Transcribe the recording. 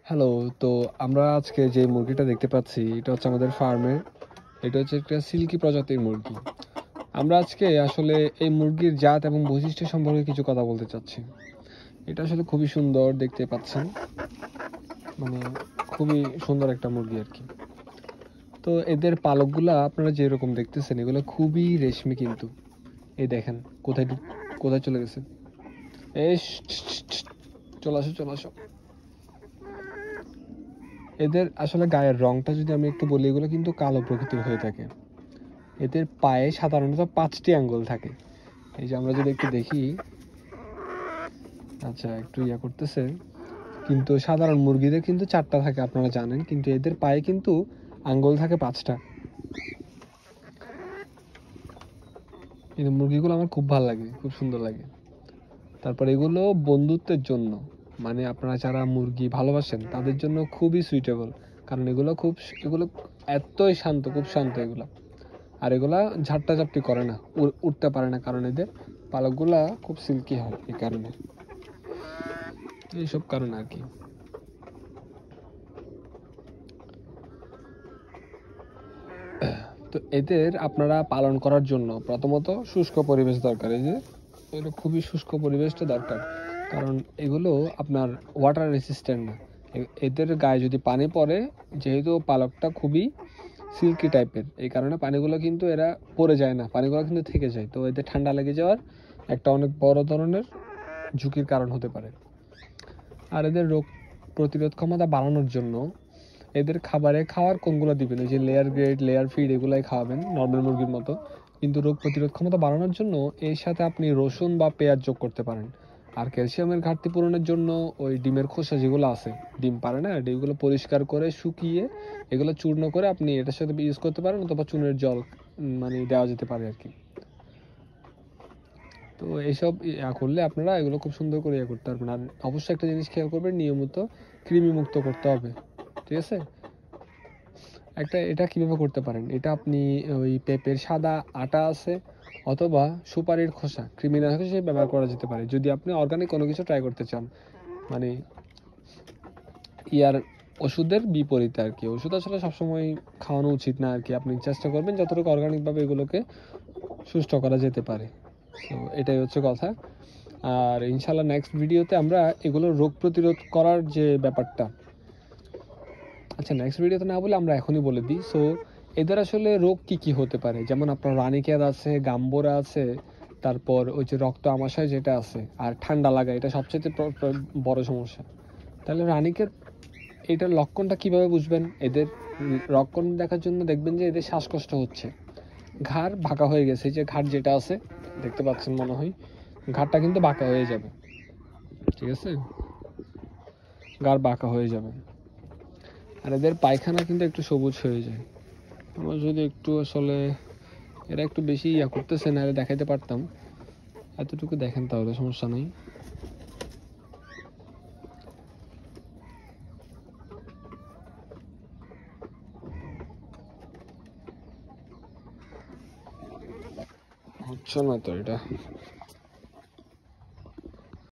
Hello. তো আমরা আজকে যে মুরগিটা দেখতে পাচ্ছি এটা হচ্ছে আমাদের ফার্মের। এটা হচ্ছে একটা সিল্কি প্রজাতির মুরগি। আমরা আজকে আসলে এই মুরগির জাত এবং বৈশিষ্ট্য সম্পর্কে কিছু কথা বলতে চাচ্ছি। এটা আসলে খুবই সুন্দর, দেখতে পাচ্ছেন, মানে খুবই সুন্দর একটা মুরগি আর কি। তো এদের পালকগুলা আপনারা যেরকম দেখতেছেন এগুলো খুবই রেশমি, কিন্তু এই দেখেন কোথায় চলে গেছে। এই চলে আসো চলে আসো। এদের আসলে গায়ের রংটা যদি আমি একটু বলি, এগুলো কিন্তু কালো প্রকৃতির হয়ে থাকে। এদের পায়ে সাধারণত 5টি আঙ্গুল থাকে। এই যে আমরা যদি একটু দেখি, আচ্ছা একটু করতেছে, কিন্তু সাধারণ মুরগিদের কিন্তু 4টা থাকে আপনারা জানেন, কিন্তু এদের পায়ে কিন্তু আঙ্গুল থাকে 5টা। কিন্তু মুরগিগুলো আমার খুব ভালো লাগে, খুব সুন্দর লাগে। তারপর এগুলো বন্ধুত্বের জন্য, মানে আপনারা যারা মুরগি ভালোবাসেন তাদের জন্য খুবই সুইটেবল, কারণ এগুলো এতই শান্ত, খুব শান্ত এগুলা। আর এগুলা ঝাপটি করে না, উঠতে পারে না, কারণ এদের পালকগুলা খুব সিল্কি হয়, এই কারণে, এইসব কারণে আর কি। তো এদের আপনারা পালন করার জন্য প্রথমত শুষ্ক পরিবেশ দরকার। এই যে এগুলো খুবই শুষ্ক পরিবেশটা দরকার, কারণ এগুলো আপনার ওয়াটার রেসিস্ট্যান্ট না। এদের গায়ে যদি পানি পড়ে, যেহেতু পালকটা খুবই সিল্কি টাইপের, এই কারণে পানিগুলো কিন্তু এরা পড়ে যায় না, পানিগুলো কিন্তু থেকে যায়। তো এদের ঠান্ডা লেগে যাওয়ার একটা অনেক বড় ধরনের ঝুঁকির কারণ হতে পারে। আর এদের রোগ প্রতিরোধ ক্ষমতা বাড়ানোর জন্য এদের খাবারে খাওয়ার কোনগুলো দিবেন, ওই যে লেয়ার গ্রেড, লেয়ার ফিড, এগুলাই খাওয়াবেন নর্মাল মুরগির মতো। কিন্তু রোগ প্রতিরোধ ক্ষমতা বাড়ানোর জন্য এর সাথে আপনি রসুন বা পেঁয়াজ যোগ করতে পারেন। আর ক্যালসিয়ামের ঘাটতি পূরণের জন্য ওই ডিমের খোসা যেগুলো আছে, ডিম পারে না, ডিমগুলো পরিষ্কার করে শুকিয়ে এগুলো চূর্ণ করে আপনি এটার সাথে ইউজ করতে পারেন, অথবা চুনের জল মানে দেওয়া যেতে পারে আর কি। তো এইসব করলে আপনারা এগুলো খুব সুন্দর করে করতে পারবেন। আর অবশ্যই একটা জিনিস খেয়াল করবেন, নিয়মিত কৃমি মুক্ত করতে হবে, ঠিক আছে? এটা কিভাবে করতে পারেন, এটা আপনি ওই পেঁপের সাদা আটা আছে, অথবা সুপারির খোসা, কৃমিনাশক হিসেবে ব্যবহার করা যেতে পারে যদি আপনি অর্গানিক কোনো কিছু ট্রাই করতে চান। মানে ইয়ার ওষুধের বিপরীতে আর কি। ওষুধ আসলে সবসময় খাওয়ানো উচিত না আর কি। আপনি চেষ্টা করবেন যতটুকু অর্গানিকভাবে এগুলোকে সুস্থ করা যেতে পারে। তো এটাই হচ্ছে কথা। আর ইনশাল্লাহ নেক্সট ভিডিওতে আমরা এগুলো রোগ প্রতিরোধ করার যে ব্যাপারটা, আচ্ছা নেক্সট ভিডিওতে না বলে আমরা এখনই বলে দিই। সো এদের আসলে রোগ কি কি হতে পারে, যেমন আপনার রানীক্ষেত আছে, গাম্বোরা আছে, তারপর ওই যে রক্ত আমাশয় যেটা আছে, আর ঠান্ডা লাগা, এটা সবচেয়ে বড় সমস্যা। তাহলে রানীক্ষেত, এটার লক্ষণটা কিভাবে বুঝবেন? এদের লক্ষণ দেখার জন্য দেখবেন যে এদের শ্বাসকষ্ট হচ্ছে, ঘাড় বাঁকা হয়ে গেছে। এই যে ঘাড় যেটা আছে দেখতে পাচ্ছেন মনে হয়, ঘাড়টা কিন্তু বাঁকা হয়ে যাবে, ঠিক আছে? ঘাড় বাঁকা হয়ে যাবে। আর এদের পায়খানা কিন্তু একটু সবুজ হয়ে যায়। আমার যদি একটু আসলে এরা একটু বেশি করতেছে না, এরা দেখাইতে পারতাম, এতটুকু দেখেন তাহলে সমস্যা নেই। হচ্ছে না তো এটা।